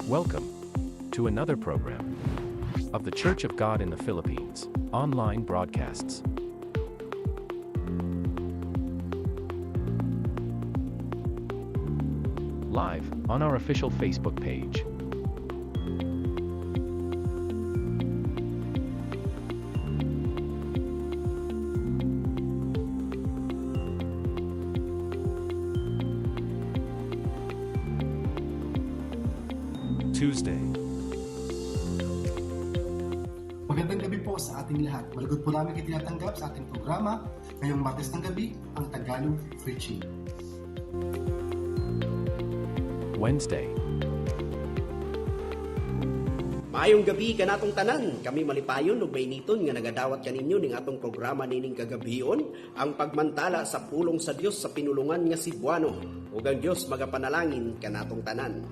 Welcome to another program of the Church of God in the Philippines online broadcasts. Live on our official Facebook page. Tuesday. Magandang gabi po sa ating lahat. Malugod po namin kayo tinatanggap sa ating programa ngayong Martes ng gabi, ang Tagalog Preaching. Wednesday. Maayong gabi kanatong tanan, kami malipayon ug mainiton nga nagadawat kaninyo ning atong programa nining kagabion, ang pagmantala sa pulong sa Dios sa pinulungan nga Cebuano. Ug ang Dios magapanalangin kanatong tanan.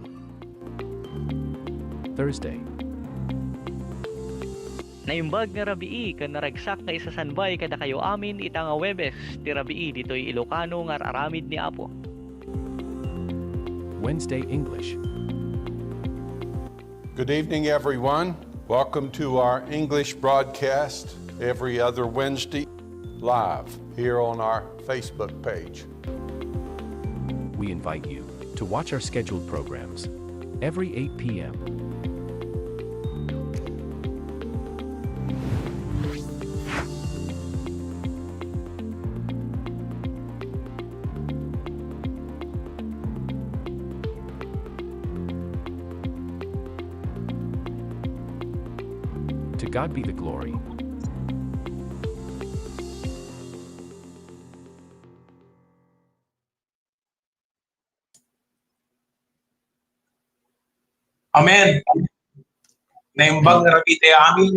Thursday. Naimbag nga rabii kan naragsak nga isasanbay kada kayo amin ita nga Webes ti rabii ditoy Ilocano nga aramid ni Apo. Wednesday English. Good evening, everyone. Welcome to our English broadcast every other Wednesday live here on our Facebook page. We invite you to watch our scheduled programs every 8 p.m. To God be the glory. Amen. Naimbag nga rabi tayo amin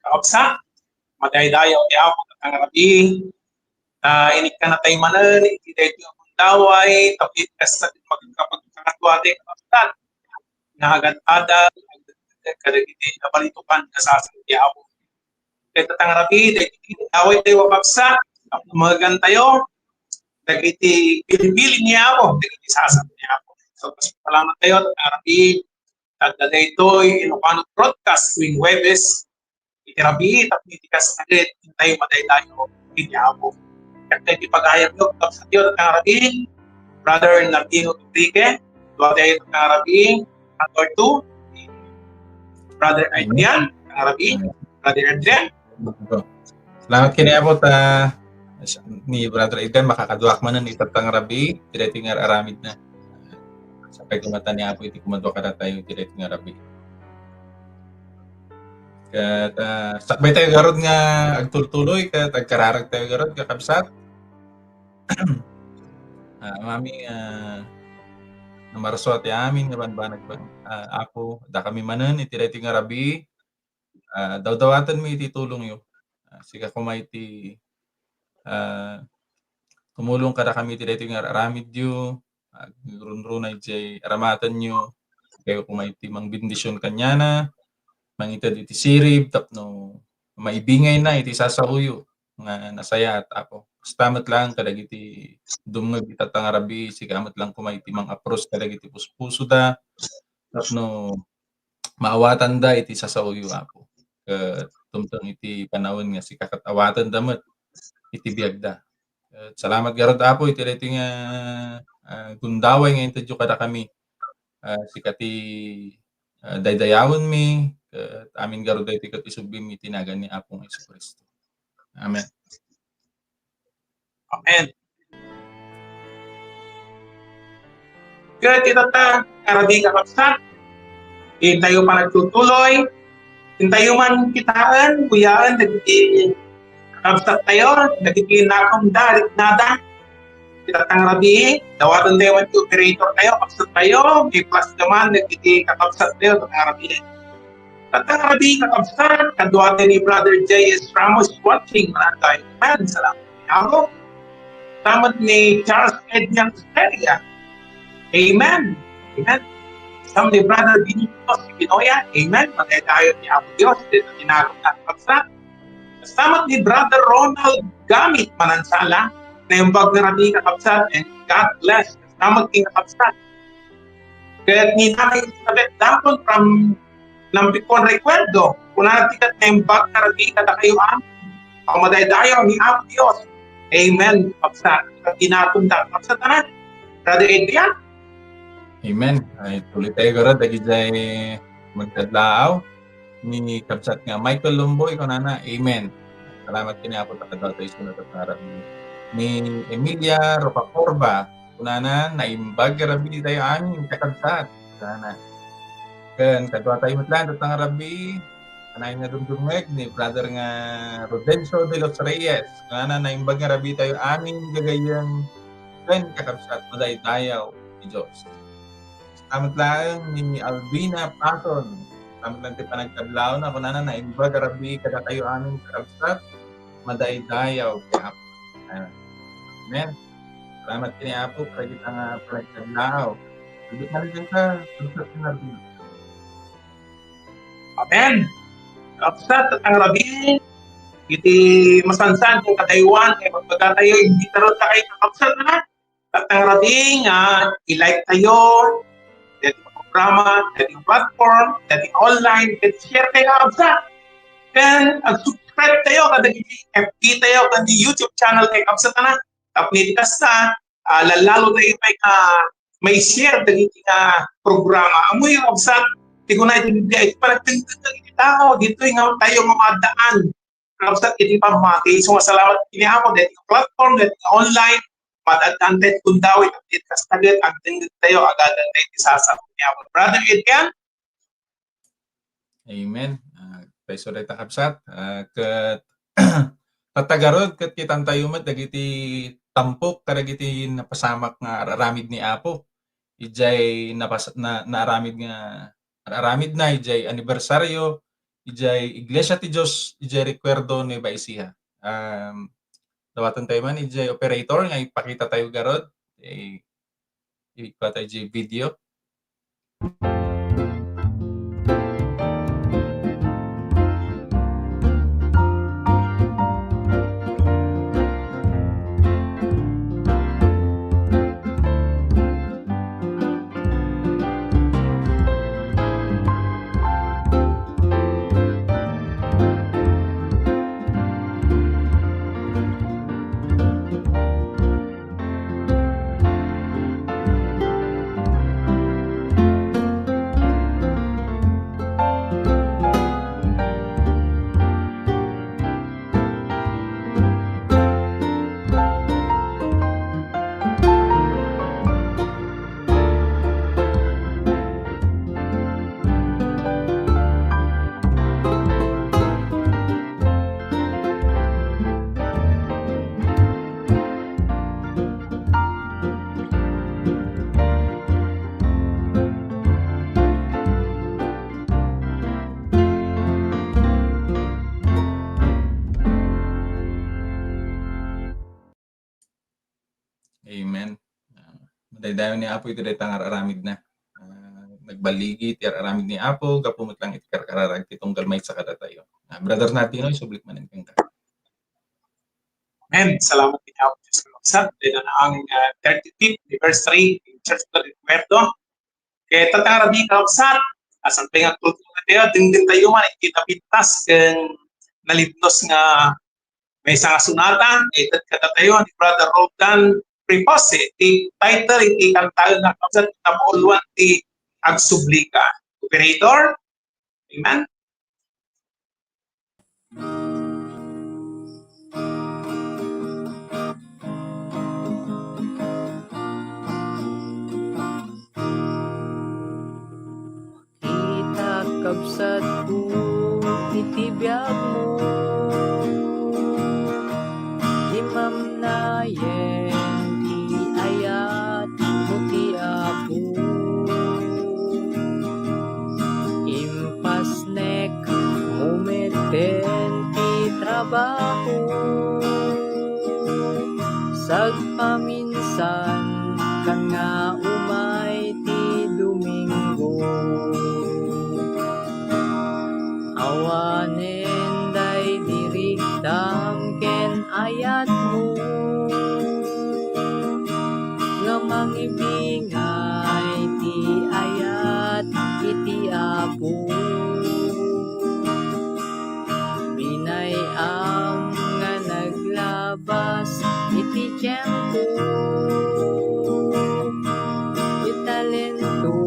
kaopsa. Madaydayaw tayo ako ang rabi. Inik ka na tayo manan, ititay tayo ang daway, tapit ka sa magkapagkakatwate kaopsa. Nakagantada, kadagiti nabalitukan kasasantiyaw. Kaya tatang rabi, dagiti daway tayo kaopsa, magan tayo, dagiti bilibili niya ako, dagiti sasantiyaw. So, salamat tayo, tatang rabi. Tagdala ito'y Ilocano broadcast tuwing Webes. Itirabi, tapitikas agad, hintay maday tayo, hindi ako. Kaya tayo ipag-ayap nyo, tapos sa tiyo, tatang Brother Nardino Tubrique, tuwa tayo tatang Arabi, Pastor 2, Brother Adrian, tatang Arabi, Brother Adrian. Salamat kinayabot ni Brother Adrian, makakaduak man ni tatang Arabi, direto nga aramid na. Sapay kumatan niya po, iti kumadwa ka na tayo direto nga Arabi. Kat sakbay tayo garod nga agtultuloy, kat agkararag tayo garod, kakabsat. Mami, namaraswat amin, nga banbanag ba? Ako, da kami manan, itireto nga Arabi, daw-dawatan mo iti tulong yun. Siga kumay iti tumulong kada kami itireto nga aramid yun, run-runay jay aramatan nyo, kayo kumay iti mang bindisyon kanya na, mangitad iti sirib, tapno maibingay na iti sasahuyo, nga nasaya at ako. Stamat lang kadag iti dumngag itatang Arabi, sigamat lang kumay iti mang apros kadag iti puspuso da, tapno maawatan da iti sasahuyo ako. Tumtang iti panahon nga si kakatawatan damat iti biyagda. Salamat garod apo iti rating gundaway nga intadyo kada kami. Sikati daydayawon mi amin garod iti kat isubim iti nagan ni Apong Jesucristo. Amen. Amen. Kaya kita ta, Arabi kakapsat, tayo pa nagtutuloy, tayo man kitaan, kuyaan, nagiging kakapsat tayo, nagiging nakong dalit nada, kita tang Arabi, dawatan tayo man operator tayo, kapsat tayo, may plus naman, nagiging kakapsat tayo, tang Arabi. Tatang Arabi kakapsat, kaduatan ni Brother J.S. Ramos watching, manan tayo. Amen, salamat. Ako, tamat ni Charles Ednian Australia. Amen. Amen. Kasama ni Brother Benito Pinoya. Amen. Matay tayo ni Apo Diyos. Dito tinagong na kapsat. Kasama ni Brother Ronald Gamit Manansala. Na yung bag na rabi kakapsat. And God bless. Kasama king kakapsat. Kaya ni Nanay Elizabeth Dampon from Nampikon Recuerdo, kung natikat na yung bag na rabi kada kayo ang madaydayaw ni Apo Diyos. Amen. Kapsa, tinatunda. Kapsa tanan. Brother Adrian. Amen. Ay tuloy tayo garod dagi jay magkadlaaw ni kabsat nga Michael Lumboy kunana. Amen. Salamat kini Apo ta kadto tayo sunod at harap ni Emilia Ropacorba kunana naimbag rabi tayo amin kakabsat kunana. Ken kadto tayo matlan at rabi anay nga dumdumeg ni brother nga Rodencio de los Reyes kunana naimbag nga rabi tayo amin gagayan ken kakabsat madaydayaw ni Diyos. Salamat lang ni Alvina Pason. Salamat lang ti panagkadlaw na kunana na imbag rabi kada kayo amin kakabsat madaydayaw kap. Amen. Salamat kini Apo para kita nga panagkadlaw. Dudot na rin ka. Dudot na rin. Amen. Kapsat at ang rabi, iti masansan kung katayuan, kaya pagkatayo, hindi tarot na kayo kapsat na. At ang rabi nga, i-like tayo, dito programa, dito platform, dito online, dito share kayo kapsat. Then, subscribe tayo kada FB tayo kada YouTube channel kay kapsat na. Tapnitas na, lalalo tayo may share dito nga programa. Amo yung kapsat, tigunay din dia ito para tingtang tao dito yung tayo mamadaan. Kapsat iti pamati. So salamat kini ako dito platform dito online madadante kun daw iti kastaget ang tingtang tayo agadan tayo isasabot niya. Brother Adrian. Amen. Paiso rin ta kapsat. Kat tatagarod kat kitang tayo mat dagiti tampok karagiti napasamak nga aramid ni Apo. Ijay naaramid nga aramid na ijay anibersaryo ijay Iglesia ti Dios ijay recuerdo ni Baisiha. Dawatan tayo man ijay operator nga ipakita tayo garod ipakita ijay video. Amen. Madaydayon ni Apo iti dayta nga aramid na. Nagbaligi ti aramid ni Apo gapumot lang iti karkararag ti tunggal may sa kada tayo. Brother natin oy sublik man kang ka. Amen. Salamat kini Apo sa kapsat din ang 35th anniversary ng Church of Recuerdo. Kaya tatang rabi kapsat asan nga kultura tayo din tayo man kita pitas ken nalipnos nga may isang sunata itat kada tayo ni Brother Roldan Prepose, ti title, iti kantayo na kapsat, tapuluan, ti agsublika. Operator? Amen? Kita kapsat ko, itibiyag mo, imam na trabaho sagpaminsan kan nga umay ti Domingo awanen day dirigdam ken ayat mo nga mangibingay ti ayat iti Apo. Binayam nga naglabas iti tiyempo, italento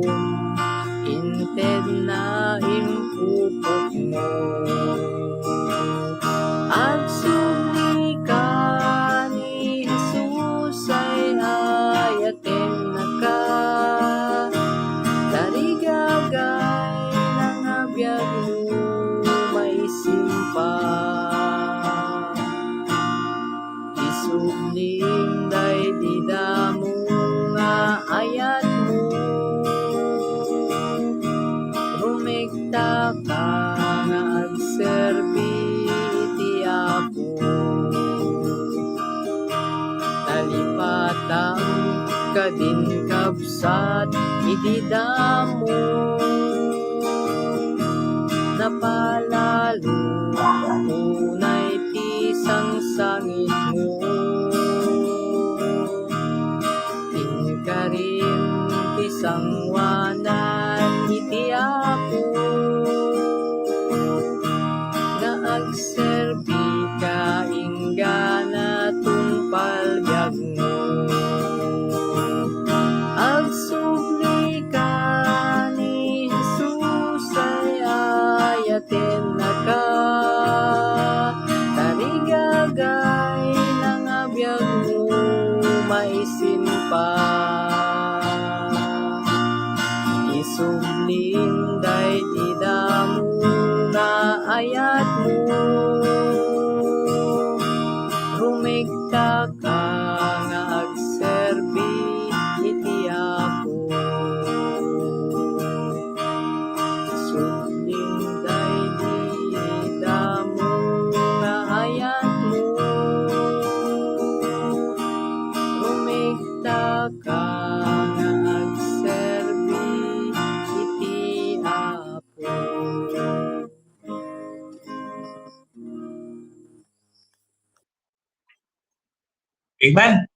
inted na impupok mo. At sumli ka ni Jesus ay ayaten na ka, tarigagay ng abiyag mo may simpa. Isubling day didamo nga ayat mo, rumekta ka nga agserbi iti Apo. Nalipatang ka din kabsat iti damo, napalalo unay ti sangsangit mo. Tingkarim ti sangwanan iti Apo, nga agserbi ka inggana tungpal biag mo. Agsubli ka ni Jesus ay ayaten na ka, tarigagay ng abiyag mo may simpa. Isubling day didamo nga ayat mo, rumekta ka nga agserbi iti Apo. Isubling day didamo nga ayat mo, rumekta ka nga agserbi iti Apo. Amen.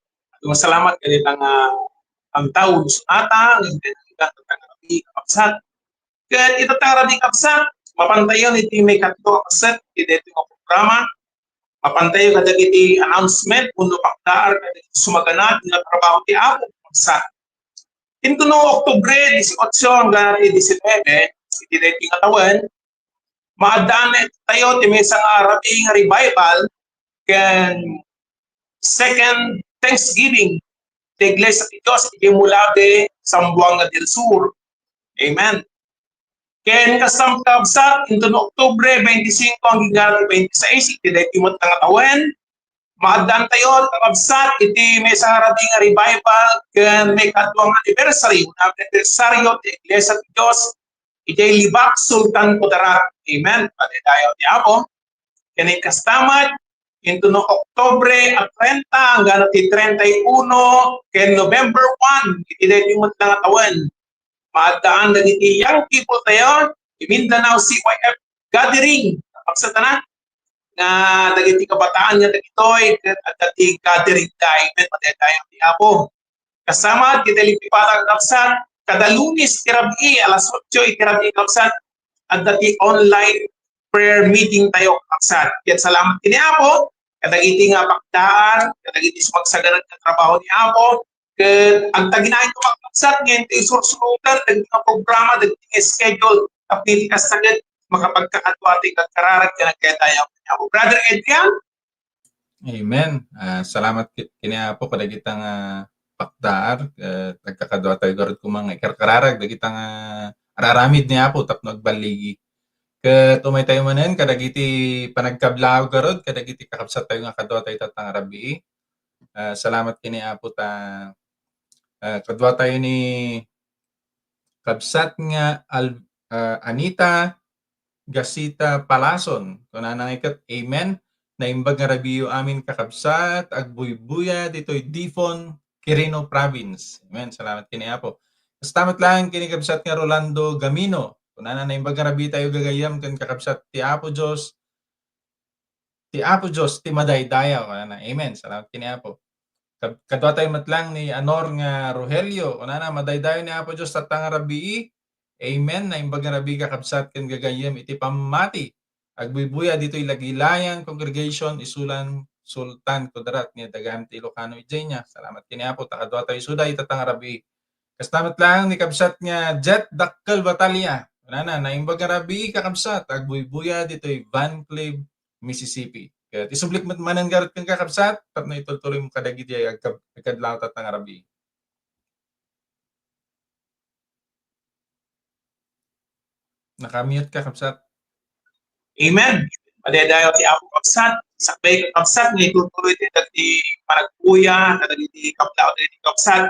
Salamat kay ang tawo ata ng Rabi kapsat. Ken ito tang Rabi kapsat, mapantayon iti may katlo kapsat iti nga programa. Mapantayo kadagiti announcement kuno pakdaar kadagiti sumaganat nga trabaho ti Apo kapsat. Into no Oktubre 18 hanggang 19 iti deti nga tawen, maadaan tayo ti may Rabi nga revival ken second Thanksgiving the Iglesia de Dios iti Mulabe, Zamboanga del Sur. Amen. Ken kasam kabsat into no Oktubre 25 hanggang 26 iti deti mo tangatawan, maadaan tayo kabsat iti may Rabi nga revival ken may kadwang anniversary anibersaryo ti Iglesia de Dios iti Libak, Sultan Kudarat. Amen. Pati tayo ti Apo. Ken kastamat into no Oktubre at 30 hanggang 31 ken November 1 iti deti mo tangatawan, maadaan dagiti young people tayo i Mindanao CYF gathering pagsatana nga dagiti kabataan nga dagitoy at dagiti gathering diamond pati tayo ti Apo. Kasama ti Delipipatang kapsat kada Lunes ti Rabi alas 8 iti Rabi kapsat at dagiti online prayer meeting tayo kapsat. Ket salamat kini Apo kadagiti nga pakdaan, kadagiti sumagsagaran nga trabaho ni Apo. Ket ang taginain ko kapsat ngayon ti isursurutan dagiti nga programa, dagiti nga schedule tapos kasagad makapagkakatwa ti kagkararag ka kaya tayo. Brother Adrian? Amen. Salamat kini Apo kadagitang pakdaar, nagkakadwa tayo garod ko mga ikarkararag dagitang araramid ni Apo tapno agbaligi. Ket umay tayo manen kadagiti panagkablaw garod kadagiti kakabsat tayo nga kadwa tayo tatang Rabi. Salamat kini Apo ta kadwa tayo ni kabsat nga Anita Gasita Palason kunanang ikat. Amen. Naimbag nga Rabiyo amin kakabsat agbuybuya ditoy Difon, Quirino Province. Amen. Salamat kini Apo. Kastamat lang kini kabsat nga Rolando Gamino. Kunana na imbag nga Rabi tayo gagayam ken kakabsat ti Apo Dios. Ti Apo Dios ti madaydayaw kunana. Amen. Salamat kini Apo. Kadwa tayo matlang ni Anor nga Rogelio kunana madaydayaw ni Apo Dios tatang Rabi. Amen. Na imbaga rabi kakabsat ken gagayem iti pamati. Agbubuya dito'y Lagilayan Congregation isulan Sultan Kudarat niya dagam ti Ilocano ijay niya. Salamat kini Apo takadwa tayo suday itatang rabi. Kastamat lang ni kabsat nga Jet Dakkel Batalya. Wala na imbaga rabi kakabsat agbubuya dito'y Van Cleve, Mississippi. Kaya isublik manan garot kang kakabsat tapno ituloy mo kadagiti ay agkadlaw tatang rabi. Nakamute ka kabsat. Amen. Madaydayo ti Apo kapsat, sakbay kapsat ni tutuloy ti dagiti panagpuya, dagiti kaplao ti kapsat.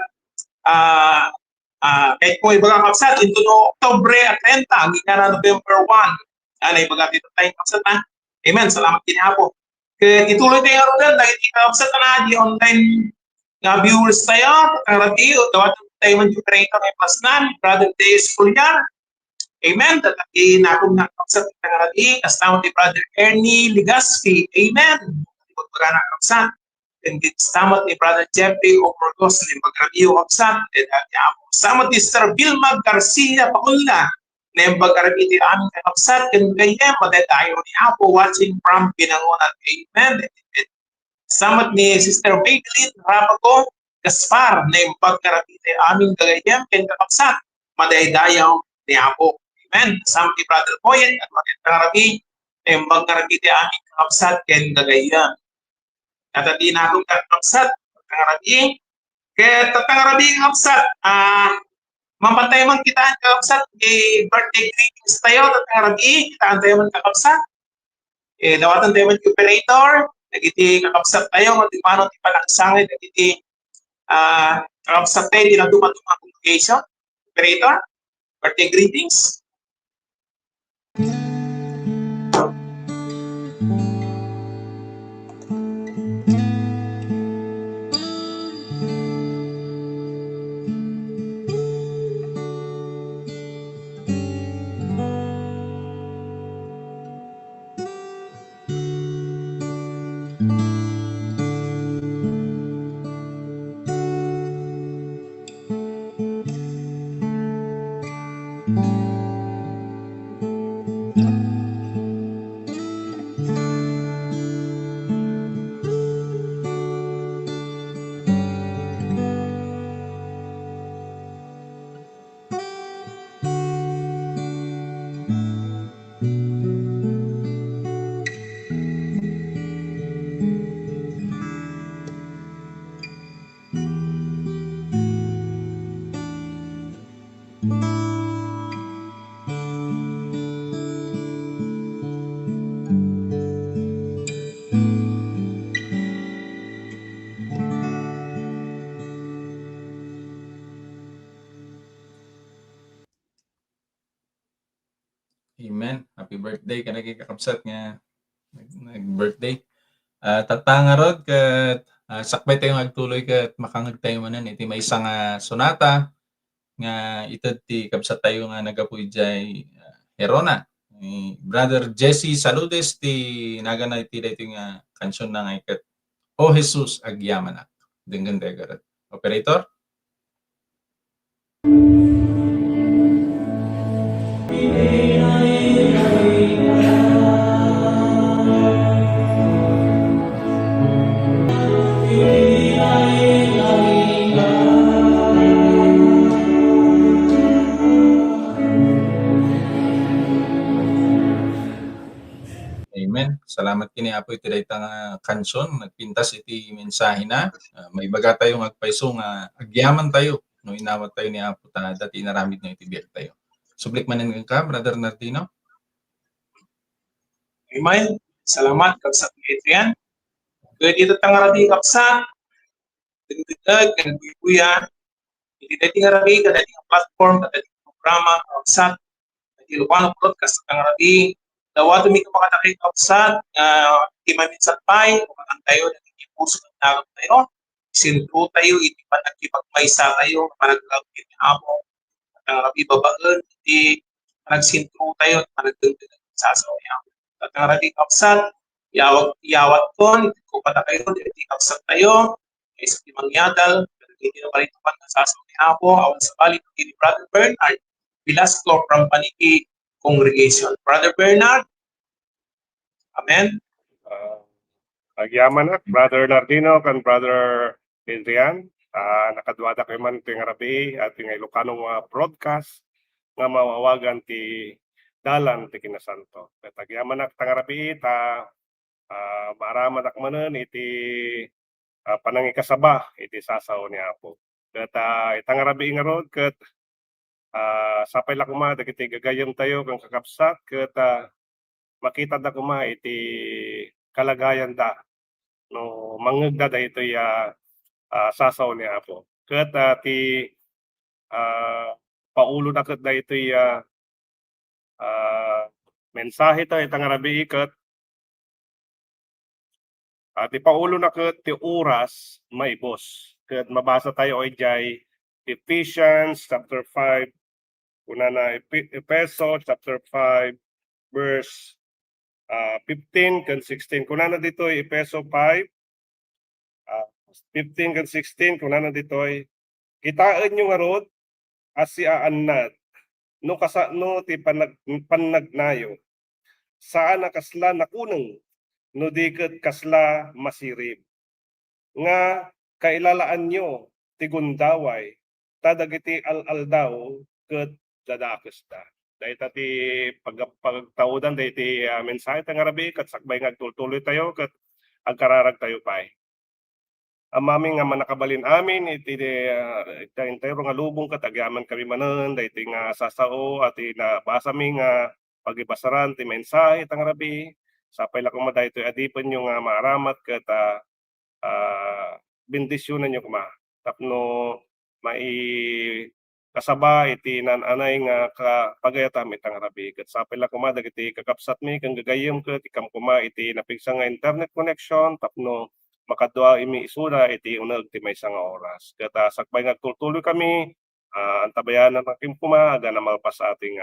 Kahit kung ibaga kapsat into no Oktubre 30 hanggang na November 1. Anay baga dito tayong kapsat na. Amen. Salamat din Apo. Kaya ituloy tayo ron dagiti kapsat na di online nga viewers tayo, karabi o dawat tayo man yung creator ay pasnan, Brother Deus Julian. Amen. Tataki na akong nakapsat ng karabi, kasama ni Brother Ernie Ligaspi. Amen. Pagpagana nakapsat. And kasama ni Brother Jeffrey Oporgos, ni Magrabi o kapsat. And kasama ni Sir Vilma Garcia Pakunla, na yung pagkarabi ni aming kakapsat. And ganyan, madadayo ni Apo watching from Binangonan. Amen. Kasama ni Sister Maybelline Rapago Gaspar, na yung pagkarabi ni aming gagayam and kakapsat. Madadayo ni Apo. Amen. Kasama ni Brother Boyen at magandang rabi na yung pagkarabi ni aming kakapsat and gagayam. At hindi na akong kakapsat, tatangarabi. Kaya tatangarabi ang kakapsat, mapantay man kita ang kakapsat, birthday greetings tayo, tatangarabi, kitaan tayo man kakapsat. Dawatan tayo man operator, nagiti kakapsat tayo, matipano ti palaksangin, nagiti kakapsat tayo, di na dumatong congregation. Operator, birthday greetings. Amen. Happy birthday ka kakapsat nga nag-birthday. Tatangarod kat sakbay tayong agtuloy kat makangag tayo manan iti may isang sonata nga itad ti kapsat tayo nga nagapuy jay Herona. Brother Jesse Saludes ti nagana iti dayto nga kansyon na nga ikat O Jesus agyaman ak. Denggan tayo garat. Operator? Amen. Salamat kini Apo iti daytang kansyon nagpintas iti mensahe na may baga tayo agpayso nga agyaman tayo no inawat tayo ni Apo ta dati inaramid na iti biyak tayo. Sublik manen ka Brother Nardino. Amen. Salamat kapsat ni Adrian. Good ito tangarabi kapsat. Dagdag kan buya. Iti dating arabi kada dating platform kada dating programa kapsat. Iti Ilocano Broadcast tangarabi. Dawato mi kumakataki kapsat iti maminsan pay kumakang tayo naging puso ng nagam tayo. Sintro tayo iti panagkipagmaysa tayo panagkakit ni Amo. Tangarabi babaan iti panagsintro tayo panagdagdag sasaw ni Amo. Tatangarabi kapsat, yawat kon, iti ko pata kayo, iti kapsat tayo, isa ti mangyadal, iti na paritupan na sasaw ni Apo, awan sa balik ni Brother Bernard, Pilasco from Paniki congregation. Brother Bernard. Amen. Agyaman at Brother Nardino kan Brother Adrian. Nakadwada kay man ting Arabi at ting Ilocano nga broadcast nga mawawagan ti dalan ti Kinasanto. Ket agyaman ak tang Arabi ta maaraman ak manen iti panangikasaba iti sasaw ni Apo. Ket itang Arabi nga rod ket sapay la kuma dagiti gagayem tayo kang kakapsat ket makita da kuma iti kalagayan da no mangegda daytoy sasaw ni Apo. Ket ti paulo na ket daytoy mensahe ta itang Arabi ket ti paulo na ket ti oras maibos. Ket mabasa tayo ijay Ephesians chapter 5 kunana Efeso chapter 5 verse 15 kan 16 kunana ditoy Efeso 5 15 kan 16 kunana ditoy kitaan nyo nga rod asiaan no kasano ti panagnayo saan nakasla nakuneng no diket kasla masirib nga kailalaan nyo ti gundaway tadagiti al-aldaw ket dadakes da. Dahita ti pagtawdan dahiti mensahe tang Arabi ket sakbay nga agtultuloy tayo ket agkararag tayo pay. Amami nga manakabalin amin iti entero nga lubong ket agyaman kami manen dahiti nga sasao at nabasa mi nga pagibasaran ti mensahe tang Arabi sapay la kuma daytoy adipen nyo nga maaramat ket bendisyonan nyo kuma tapno mai kasaba iti nananay nga kapagayatam itang Arabi ket sapay la kuma dagiti kakapsat mi kang gagayem ket ikam kuma iti napigsa nga internet connection tapno makadua imi isura iti uneg ti maysa nga oras ket sakbay nga agtultuloy kami antabayanan nakim kuma aga na malpas ating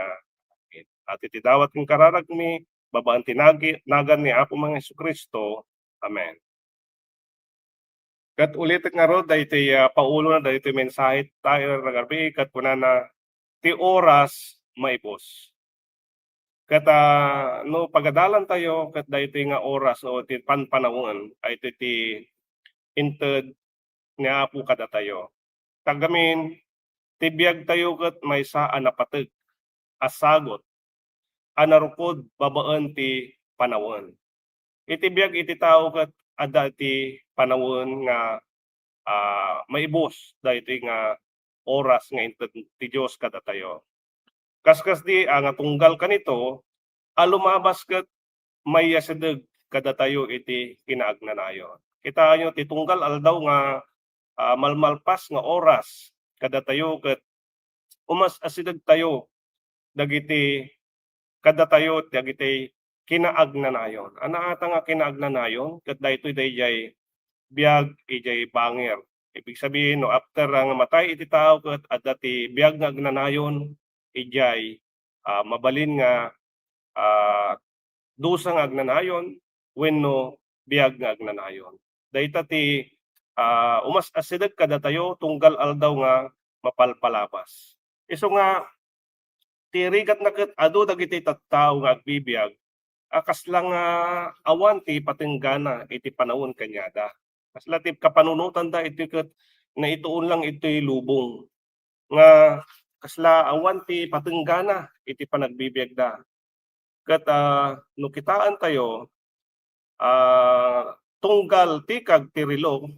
at iti dawat kang kararag mi babaan tinagan ni Apo mga Jesucristo. Amen. Ket ulit nga rod daytoy paulo na daytoy mensahe tayo nagabi ket kunana ti oras maibos. Ket no pagadalan tayo ket daytoy nga oras o ti panpanawon ay ti inted ni Apo kada tayo. Tagamin ti biag tayo ket maysa a napateg asagot anarukod babaan ti panawon. Iti biag iti tao ket adda ti panawon nga maibos daytoy nga oras nga inted ti Dios kada tayo. Kaskas di nga tunggal kanito lumabas ket mayasedeg kada tayo iti kinaagnanayon. Kita nyo ti tunggal aldaw nga malmalpas nga oras kada tayo ket umas asideg tayo dagiti kada tayo dagiti kinaagnanayon. Ata nga kinaagnanayon ket daytoy dayjay biag ijay bangir. Ibig sabihin no after nga matay iti tao ket adda ti biag nga agnanayon ijay mabalin nga dusa nga agnanayon wenno biag nga agnanayon. Dayta ti umas asideg kada tayo tunggal aldaw nga mapalpalabas. Isu nga ti rigat na ket adu dagiti tattao nga agbibiyag kasla nga awan ti patenggana iti panawon kanyada. Kasla ti kapanunutan da iti ket na ituon lang iti lubong nga kasla awan ti patenggana iti panagbibiyag da. Ket no kitaan tayo tunggal tikag ti rilong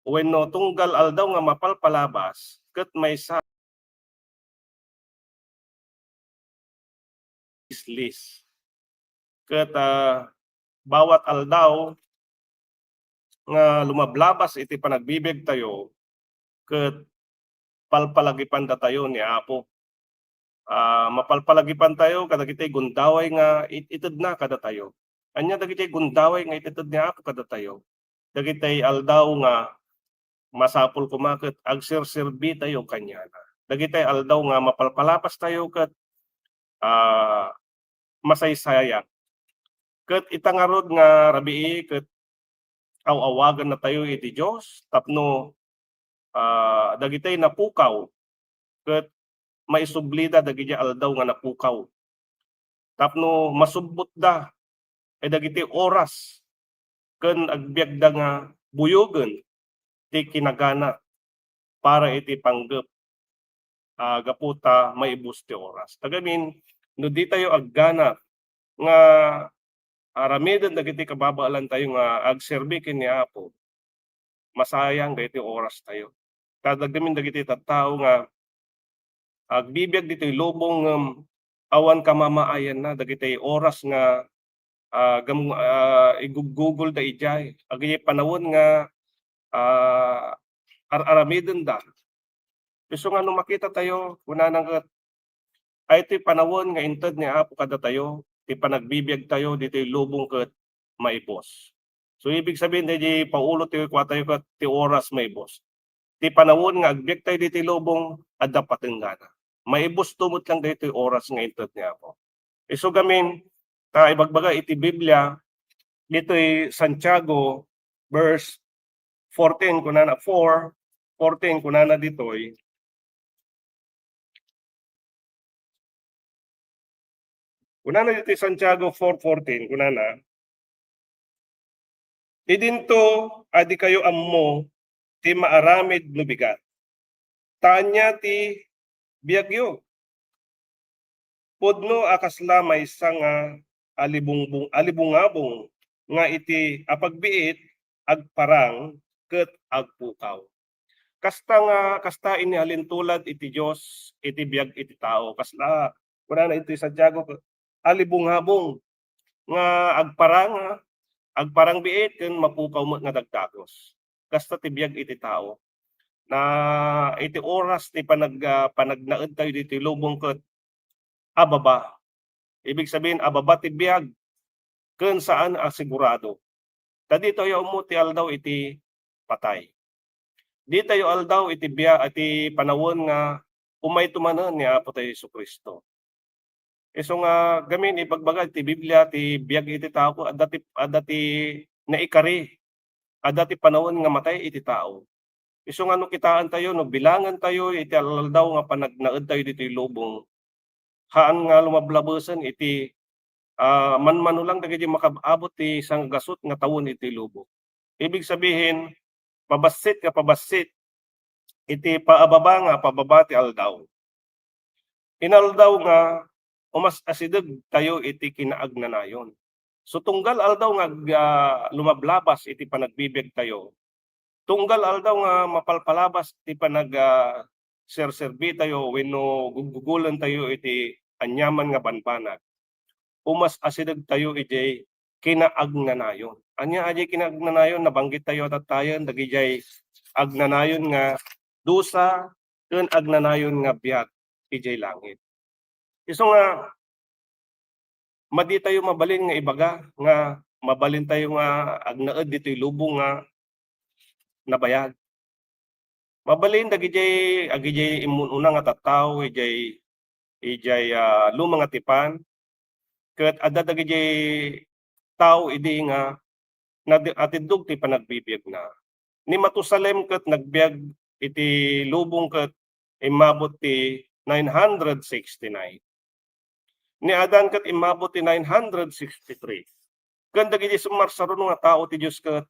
wenno tunggal aldaw nga mapalpalabas ket maysa islis. Ket bawat aldaw nga lumablabas iti panagbibig tayo ket palpalagipan da tayo ni Apo. Mapalpalagipan tayo kadagiti gundaway nga ited na kada tayo. Anya dagiti gundaway nga ited ni Apo kada tayo. Dagiti aldaw nga masapol kumaket agserserbi tayo kanyana. Dagiti aldaw nga mapalpalapas tayo ket masaysaya. Ket itangarod nga rabii ket awagan na tayo iti Dios tapno dagitay napukaw ket maisublida dagiti aldaw nga napukaw. Tapno masubbot da dagiti oras ken agbiag da nga buyogen ti kinagana para iti panggep gaputa maibus ti oras. Tagamin no di tayo aggana nga aramiden dagiti kababaalan tayo nga agserbi ken ni Apo, masayang dagiti oras tayo. Kadagdamin dagiti tattao nga agbibiag ditoy lubong awan kamamaayan na dagiti oras nga igugugol da ijay agay panawon nga aramiden da. Isu nga no makita tayo kunanang ay iti panawon nga inted ni Apo kada tayo, ti panagbibiyag tayo ditoy lubong ket maibos. So ibig sabihin di paulo ti kwa tayo ket ti oras maibos. Ti panawon nga agbiag tayo ditoy lubong adda patenggana. Maibos tumot lang ditoy oras nga inted ni Apo. Isu gamin ta ibagbaga iti Biblia ditoy Santiago verse 14 kunana 4:14 kunana ditoy kunana ditoy Santiago 4:14 kunana idinto adi kayo ammo ti maaramid no bigat. Tanya ti biagyo. Pudno akasla maysa nga alibungabong nga iti apagbiit agparang ket agpukaw. Kasta ini halintulad iti Dios iti biag iti tao. Kasla kunana iti Santiago alibungabong nga agparang biit ken mapukaw mo nga dagdagos. Kasta ti biag iti tao na iti oras ti panagnaed tayo diti lubong ket ababa. Ibig sabihin ababa ti biag ken saan asigurado. Tadi tayo mo ti aldaw iti patay. Di tayo aldaw iti biag iti panawon nga umay tumanen ni Apo tayo Jesucristo. Isu nga gamin ibagbaga ti Biblia ti biag iti tao adda ti naikari. Adda ti panawon nga matay iti tao. Isu nga no kitaan tayo no bilangan tayo iti aldaw nga panagnaed tayo ditoy lubong. Haan nga lumablabesan iti manmano lang dagiti makababot ti isang gasot nga tawon iti lubong. Ibig sabihin pabasit iti paababa nga pababa ti aldaw. Inaldaw nga umas asideg tayo iti kinaagnanayon. So tunggal aldaw nga lumablabas iti panagbibiyag tayo. Tunggal aldaw nga mapalpalabas iti serserbi tayo wenno gugugulan tayo iti anyaman nga banbanag. Umas asideg tayo iti kinaagnanayon. Anya ajay kinaagnanayon nabanggit tayo tatayan dagijay agnanayon nga dusa ken agnanayon nga biag ijay langit. Isu nga madi tayo mabalin nga ibaga nga mabalin tayo nga agnaed ditoy lubong nga nabayag. Mabalin dagijay agijay imununa nga tattao ijay lumang nga tipan ket adda dagijay tao idi nga atidug ti panagbibiyag na. Ni Matusalem ket nagbiag iti lubong ket imabot ti 969. Ni Adan ket imabot ti 963. Ken dagiti sumarsaron nga tao ti Dios ket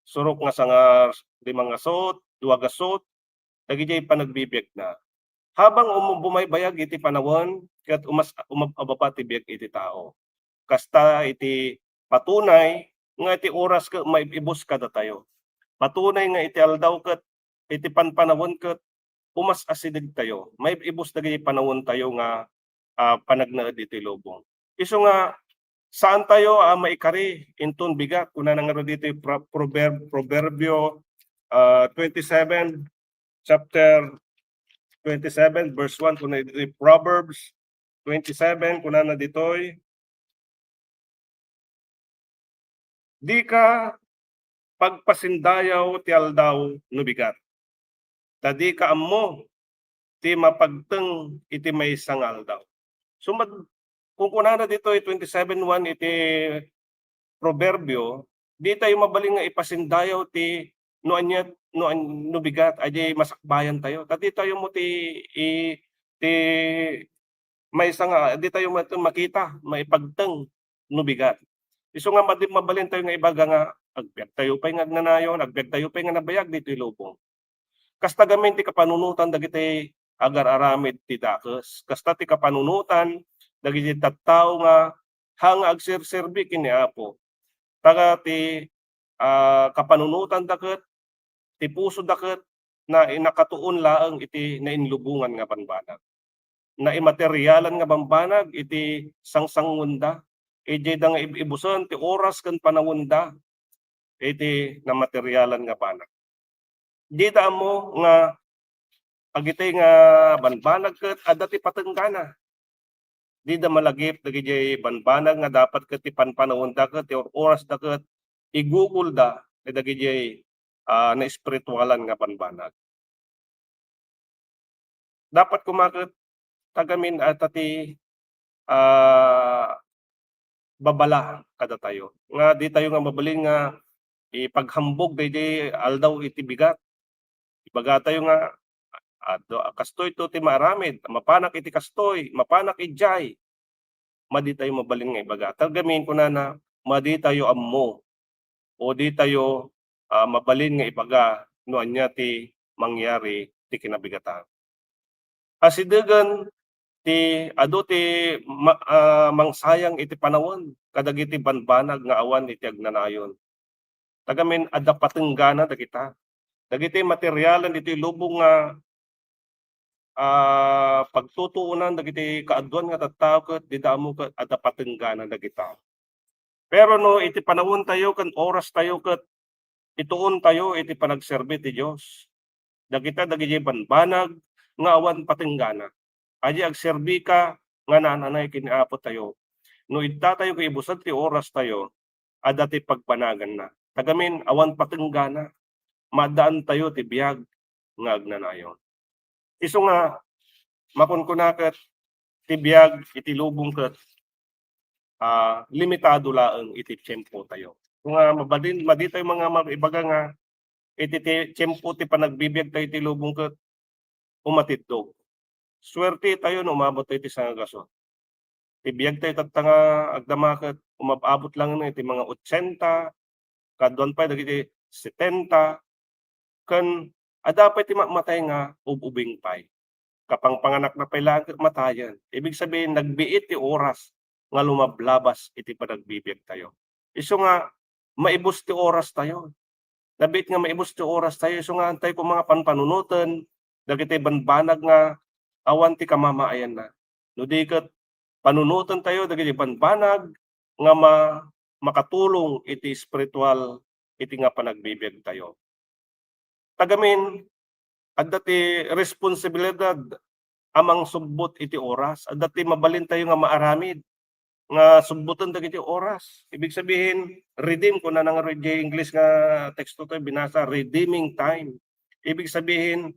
surok nga sangar 5 gasot, 2 gasot dagiti panagbibiyag na. Habang bumaybayag iti panawon ket umababa ti biag iti tao. Kasta iti patunay nga iti oras ket maibus kada tayo. Patunay nga iti aldaw ket iti panpanawon ket umas asideg tayo. Maibus dagiti panawon tayo nga panagnaed iti lubong. Isu nga saan tayo maikari inton bigat kunana nga dito Proverbio 27 chapter 27 verse 1 kunana dito Proverbs 27 kunana ditoy di ka pagpasindayaw ti aldaw no bigat. Tadi ka ammo ti mapagteng iti maysang aldaw. So kung kunana dito 27:1 iti proverbio, di tayo mabaling nga ipasindayaw ti no bigat ajay masakbayan tayo. Tadi tayo mo ti ti may nga di tayo makita maipagteng no bigat. Isu nga mabalin tayo nga ibaga nga agbyag tayo pay nga agnanayon, agbyag tayo pay nga nabayag dito'y lubong. Kasta gamin ti kapanunutan dagiti agar-aramid ti dakes. Kasta ti kapanunutan dagiti tattao nga hanga agserserbi kini Apo. Taga ti kapanunutan daket ti puso daket na inakatuon laeng iti nainlubungan nga banbanag. Na imateryalan nga bambanag iti sangsangunda. Iti da nga ibuson ti oras ken panawunda iti namateryalan nga banag. Di da mo nga agiti nga banbanag ket adda ti patenggana. Di da malagip dagiti banbanag nga dapat ket ti panpanawunda ket ti oras da ket igugol da dagiti na espiritualan nga banbanag. Dapat kumaket tagamin at ti babala kada tayo. Nga di tayo nga mabalin nga ipaghambog daydi aldaw iti bigat. Ibaga tayo nga kastoy to ti maaramid, mapanak iti kastoy, mapanak ijay. Madi tayo mabalin nga ibaga. Tagamin ko na madi tayo ammo o di tayo mabalin nga ibaga no anya ti mangyari ti kinabigatan. Asidegan ti adu ti mangsayang iti panawon kadagiti banbanag nga awan iti agnanayon. Tagamin adda patenggana dagita. Dagiti materyalan iti lubong nga pagtutuunan dagiti kaadwan nga tattao ket di damo ket adda patenggana dagita. Pero no iti panawon tayo ken oras tayo ket ituon tayo iti panagserbi ti Dios. Dagita dagiti banbanag nga awan patenggana. Aji agserbi ka nga nananay kini Apo tayo. No idda tayo kaibusan ti oras tayo, adda ti pagpanagan na. Tagamin awan patenggana, madaan tayo ti biag nga agnanayon. Isu nga makunkunaket ti biag iti lubong ket limitado laeng iti tiempo tayo. Kung madi tayo mga ibaga nga iti tiempo ti panagbibiag tayo ti lubong ket umatidog. Swerte tayo no umabot tayo ti sangagasot. Tibiyag tayo tattanga agdamaket umabot lang iti mga 80, kadwan pa dagiti 70, ken adapay ti matay nga ububing pay. Kapang panganak na pay lang matayan. Ibig sabihin nagbiit ti oras nga lumablabas iti panagbibiag tayo. Isu nga maibus ti oras tayo. Nabit nga maibus ti oras tayo. Isu nga antay ko mga panpanunutan dagiti banbanag nga awan ti kamamaayan na. No di ket panunutan tayo dagiti banbanag nga makatulong iti spiritual iti nga panagbibiag tayo. Tagamin adda ti responsibilidad amang subbot iti oras. Adda ti mabalin tayo nga maaramid nga subbutan dagiti oras. Ibig sabihin redeem ko na nga English nga teksto tayo binasa redeeming time. Ibig sabihin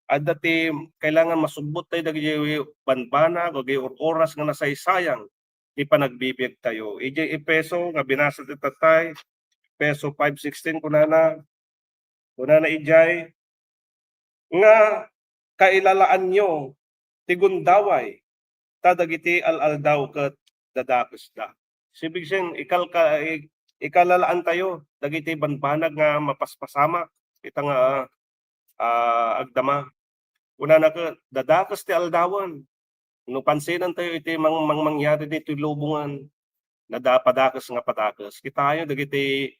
adda ti kailangan masubbot tayo dagiti banbanag o oras nga nasaysayang ti panagbibiag tayo. Iti Efeso nga binasa ti tatay, Efeso 5:16 kunana ijay nga kailalaan nyo ti gundaway ta dagiti alaldaw ket dadakes da. Ibig sabihin ikalalaan tayo dagiti banbanag nga mapaspasama ita nga agdama. Una na ka, dadakas ti aldawan. No pansinan tayo iti mangyari dito lubungan na padakas nga padakas. Kita tayo dagiti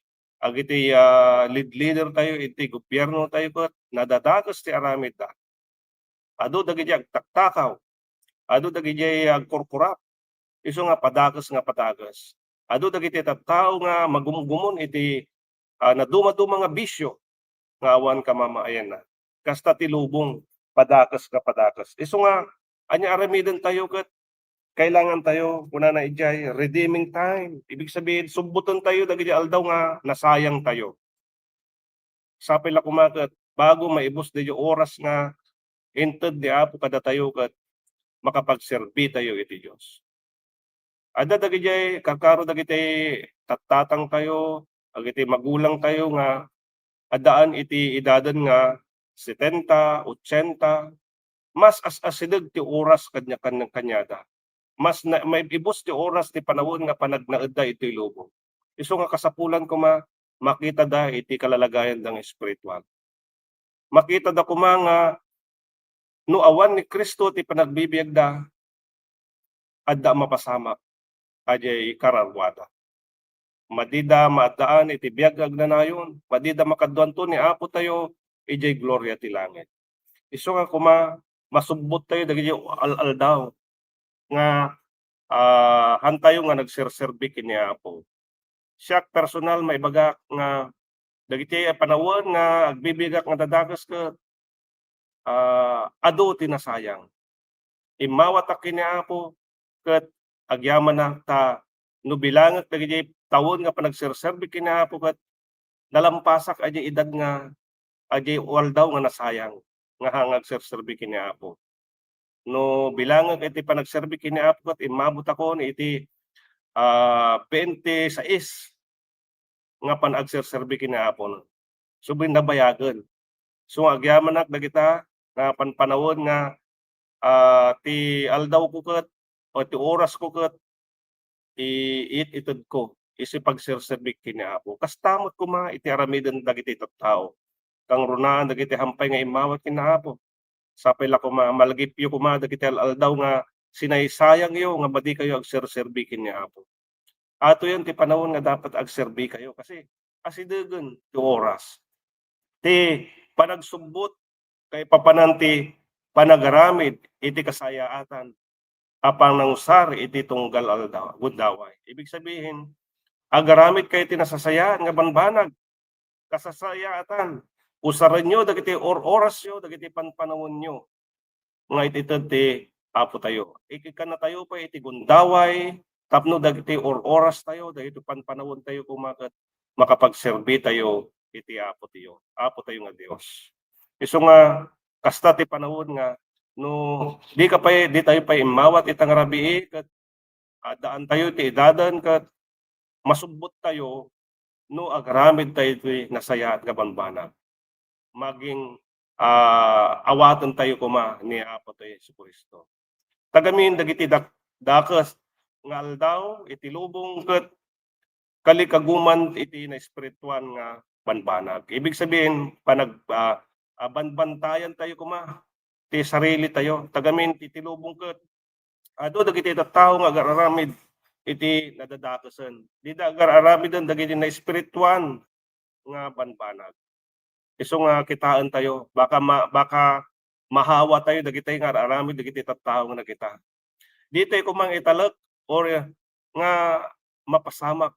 leader tayo iti gobyerno tayo ket nadadakas ti aramid da. Adu dagiti agtaktakaw. Adu dagiti agkurkurap. Isu nga padakas nga padakas. Adu dagiti tattao nga magumgumon iti naduma-duma nga bisyo nga awan kamamaayan na. Kasta ti lubong padakas ka padakas. Isu nga anya aramidan tayo ket kailangan tayo kuna na ijay redeeming time. Ibig sabihin subbuton tayo dagiti aldaw nga nasayang tayo. Sapay la kumaket bago maibus di oras nga ented di Apo kada tayo ket makapagserbi tayo iti Dios. Adda dagiti kakaro dagiti tattatang tayo, dagiti magulang tayo nga adaan iti idadan nga 70, 80, mas as-asideg ti oras kanyada. Mas na, may ibus ti oras ti panahon nga panagnaed da iti lubong. Isu nga kasapulan kuma makita da iti kalalagayan dang espiritual. Makita da kuma nga no awan ni Kristo ti panagbibiyag da adda mapasama ajay kararwada. Madida maadaan iti biyag agnanayon, madida makadwanto ni Apo tayo ijay gloria ti langit. Isu nga kuma masubbot tayo dagiti al-aldaw nga hantayo nga nagserserbi kini Apo. Siya personal maibaga nga dagiti panawon nga agbibigak nga dadagas ket adu tinasayang. Imawat kini Apo ket agyaman na ta no bilanget dagiti tawon nga panagserserbi kini Apo ket nalampasak aji edad nga aji waldaw nga nasayang nga hangag serserbi kini Apo. No bilanget iti panagserbi kini Apo ket imabot ako iti 26 nga panagserserbi kini Apo. Subin nabayagan. So agyaman nak dagita nga panpanawon nga ti aldaw ko ket o ti oras ko ket ited ko isi pagserserbi kini Apo. Kastamot kuma iti aramiden dagiti tattao. Kang runaan dagiti hampay nga imawat kini Apo. Sapay la kuma malagipyo kuma dagiti aldaw nga sinaysayang yo nga badi kayo agserserbi kini Apo. Ato yan ti panahon nga dapat agserbi kayo kasi asidegen ti oras. Ti panagsubbot kay papananti panagaramid iti kasayaatan apang nangusar iti tunggal aldaw gudaway. Ibig sabihin agaramid kay iti nasasayaan nga banbanag kasasayaatan usaran nyo dagiti oras nyo dagiti panpanawon nyo nga itited ti Apo tayo. Ikikan na tayo pa iti gundaway tapno dagiti oras tayo dagiti panpanawon tayo kumakat makapagserbi tayo iti Apo tayo nga Dios. Isu nga kasta ti panahon nga no di tayo pa imawat itang rabii ket daan tayo ti edadan ket masubbot tayo no agaramid tayo ti nasayaat nga banbanag. Maging awatan tayo kuma ni Apo tayo Jesucristo. Tagamin dagiti dakas nga aldaw iti lubong ket kalikaguman iti na espirituan nga banbanag. Ibig sabihin banbantayan tayo kuma ti sarili tayo. Tagamin iti lubong ket adu dagiti tattao nga agararamid iti nadadakasen. Di da agararamid dagiti na espirituan nga banbanag. Isu nga kitaan tayo baka mahawa tayo dagiti nga aramid dagiti tattao nga nakita. Di tayo kumang italek or nga mapasamak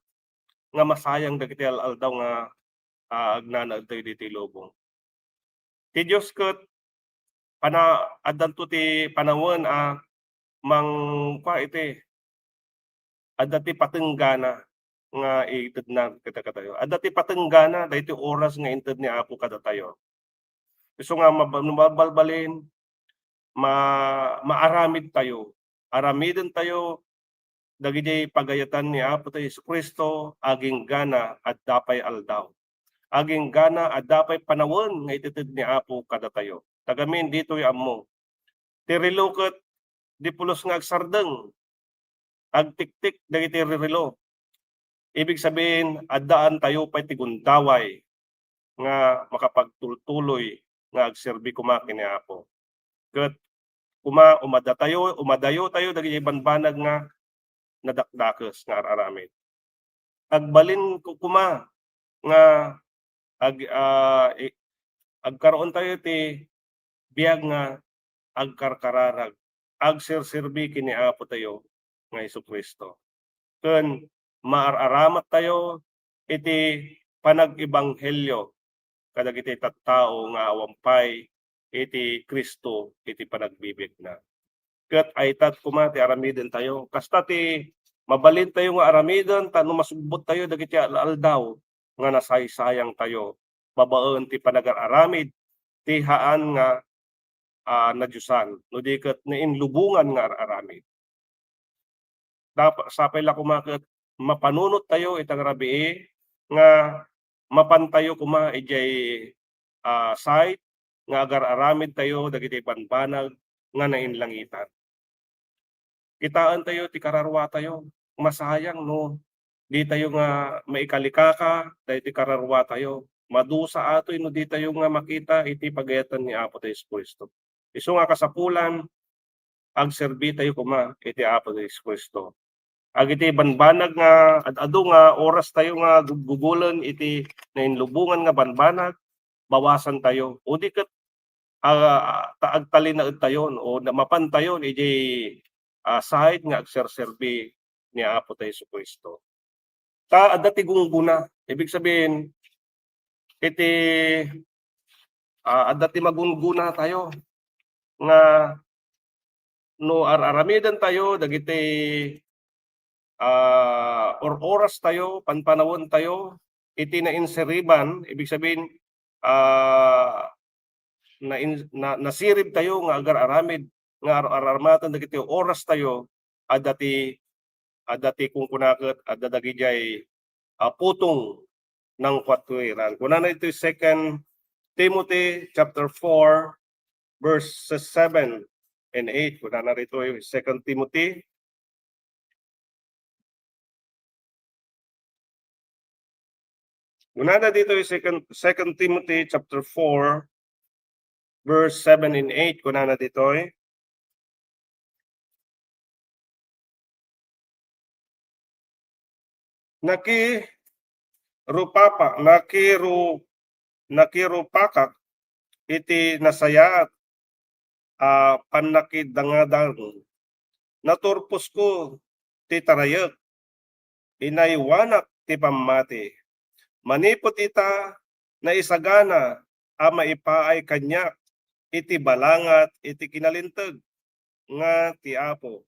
nga masayang dagiti aldaw nga agnanaed tayo diti lubong. Ti Dios ket addanto ti panawon adda ti patenggana nga ited na katayo. Adda ti patenggana daytoy oras nga inted ni Apo kada tayo. Isu nga mabalbalin maaramid tayo. Aramiden tayo dagiti pagayatan ni Apo tayo Jesucristo aging gana at dapay aldaw. Aging gana at dapay panawon nga itetid ni Apo kada tayo. Tagamin dito'y ammo. Tirilo ket di pulos nga agsardeng agtiktik dagiti ririlo. Ibig sabihin addaan tayo pay ti gundaway nga makapagtultuloy nga agserbi kuma kini Apo. Ket umadayo tayo dagiti banbanag nga nadakdakes nga araramid. Agbalin ko kuma nga agkaroon tayo ti biyag nga agkarkararag agserserbi kini Apo tayo nga Jesucristo. Ken maararamat tayo iti panag-ebanghelyo kadagiti tattao nga awampay iti Kristo iti panagbibig na. Ket aytat kuma ti aramiden tayo. Kasta ti mabalin tayo nga aramiden tano masubbot tayo dagiti aldaw nga nasaysayang tayo. Babaen ti panag-aramid ti haan nga nadyusan no di ket nainlubungan nga aramid. Dapat sapay la kumaket mapanunot tayo itang rabii nga mapantayo kuma ijay site nga agar aramid tayo dagiti banbanag nga nainlangitan. Kitaan tayo, ti kararwa tayo, masayang no, di tayo nga maikalikaka, dahil ti kararwa tayo. Madusa atoy no di tayo nga makita iti pagayatan ni Apo tayo Kristo. Isu nga kasapulan, ag serbi tayo kuma iti Apo tayo Kristo. Ag iti banbanag nga adu nga oras tayo nga gugulan iti nainlubungan nga banbanag, bawasan tayo. O di ket taagtalinaed tayon o mapan tayon iti sahid nga agserserbi ni Apo tayo Kristo. Ta adda ti gungguna, ibig sabihin iti adda ti magunguna tayo nga no aramidan tayo dagiti oras tayo, panpanawon tayo, iti nainseriban, ibig sabihin nasirib tayo nga agar aramid nga aramatan dagiti oras tayo adati kung kunaket adda dagijay putong ng katwiran. Kunana ito 2 Timothy chapter 4 verses 7 and 8. Kunana rito 2 Timothy Kunana dito 2 Timothy chapter 4 verse 7 and 8. Kunana dito nakirupakak iti nasayaat panakidangadang naturpos ko ti tarayek inaiwanak ti pamati manipot ita na isagana maipaay kanya iti balangat iti kinalinteg nga ti Apo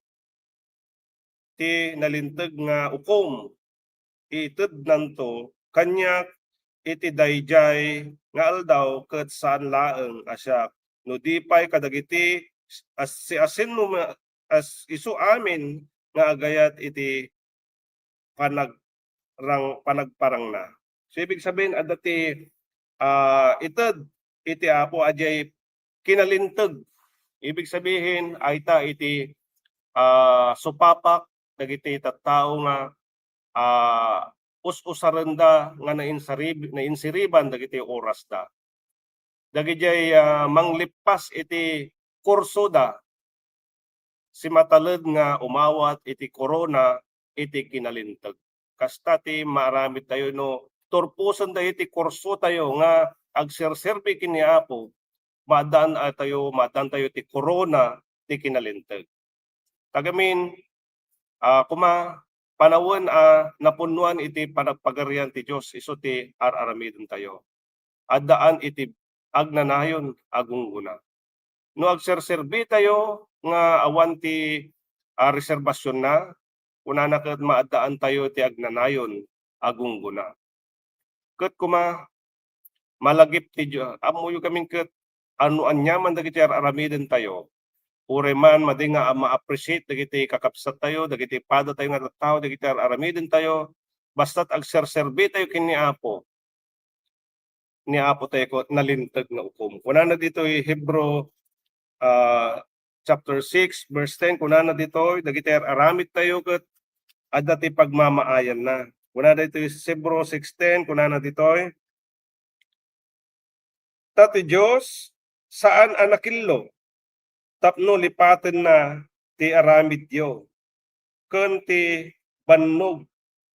ti nalinteg nga ukom ited nanto kanyak iti dayjay nga aldaw ket saan laeng asyak no di pay kadagiti as isu amin nga agayat iti panagparang na. So ibig sabihin adati ited iti Apo ajay kinalinteg. Ibig sabihin ayta iti supapak dagiti tattao nga us-usarenda nga nainsiriban dagiti oras da. Dagijay manglipas iti kurso da si mataled nga umawat iti corona iti kinalinteg. Kasta ti maramid tayo no turpusan da iti kurso tayo nga agserserbi kini Apo madan tayo iti corona ti kinalinteg. Tagamin kuma panawon napunuan iti panagpagarian ti Dios isu ti aramiden tayo. Addaan iti agnanayon agungguna. No agserserbi tayo nga awan ti reserbasyon na kunana ket maaddaan tayo ti agnanayon agungguna. Ket kuma malagip ti Dios amuyo kaming ket anu anyaman dagiti aramiden tayo. Ure man madinga ma-appreciate dagiti kakabsat tayo, dagiti pada tayo nga tattao, dagiti aramiden tayo, basta't agserserbi tayo kini Apo. Ni Apo tayo ko nalinteg nga ukom. Kunana dito Hebrew chapter 6 verse 10 kunana dito dagiti aramid tayo ket adda ti pagmamaayan na. Kunana dito Hebrew 6:10 kunana dito Tati Dios saan anakillo tapno lipaten na ti aramid yo ken ti bannog